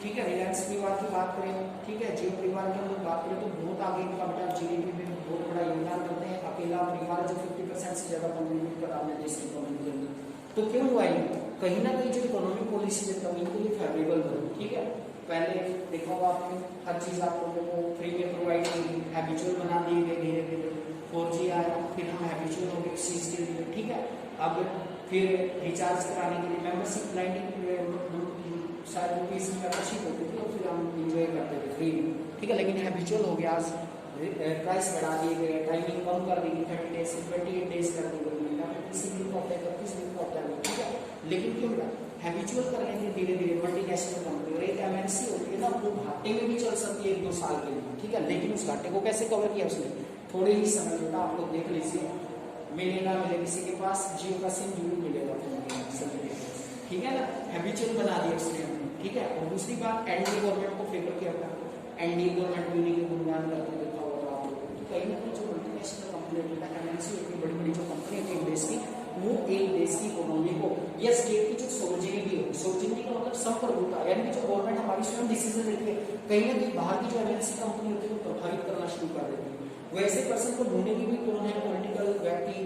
A: ठीक है, रिलायंस परिवार की बात करें, ठीक है, जियो परिवार की हम लोग बात करें तो बहुत आगे इनका बेटा जीडीपी में बहुत बड़ा योगदान करते हैं। अकेला परिवार जो 50% से ज्यादा कंट्रीब्यूट कर रहा है देश की इकोनॉमी के अंदर, तो क्यों हुआ है? कहीं ना कहीं जो इकोनॉमिक पॉलिसी है तब इनके लिए फेवरेबल बनी, ठीक है। पहले देखा होगा आपने, हर चीज आप लोगों को फ्री में प्रोवाइड की, हैबिचुअल बना दिए गए धीरे धीरे, 4G आया, फिर हम हैबिचुअल हो गए चीज के लिए, ठीक है। अब फिर रिचार्ज कराने के लिए मेंबरशिप 90 शायद रुपीज की मेंबरशिप होती थी, और फिर हम इंजॉय करते थे फ्री में, ठीक है। लेकिन हैबिचुअल हो गया, आज प्राइस बढ़ा दिए गए, टाइमिंग कम कर दी गई, 30 डेज से 28 डेज कर दी गई, किसी दिन का होता है 31 दिन का होता है, ठीक है। लेकिन क्यों हुआ? हैबिचुअल करने के धीरे धीरे मल्टीनेशनल कंपनी और एक एमएनसी होती है ना, वो घाटे में भी चल सकती है 1-2 साल के लिए, ठीक है। लेकिन उस घाटे को कैसे कवर किया उसने? थोड़े ही समय में, आप लोग देख लीजिए, मिले ना मिले किसी के पास जियो का सिम जरूर मिलेगा, ठीक है ना। हैबिचुअल बना दिया उसने, ठीक है। और दूसरी बात, एनडीए गवर्नमेंट को फेवर किया था, एनडीए गवर्नमेंट भी के गुणगान करते देखा होगा आप लोग। तो कहीं ना कहीं जो मल्टीनेशनल कंपनी होती है, एमएनसी होती है, बड़ी बड़ी जो कंपनी होती है देश की, वो एक देश की इकोनॉमी को या स्टेट की जो सोवर्जिनिटी है, सोवर्जिनिटी का मतलब संप्रभुता, यानी कि जो गवर्नमेंट हमारी स्वयं डिसीजन लेती है, कहीं ना कहीं बाहर की जो एमएनसी कंपनी होती है वो प्रभावित करना शुरू कर देती है। वैसे पर्सन को ढूंढने की भी कौन है, पॉलिटिकल व्यक्ति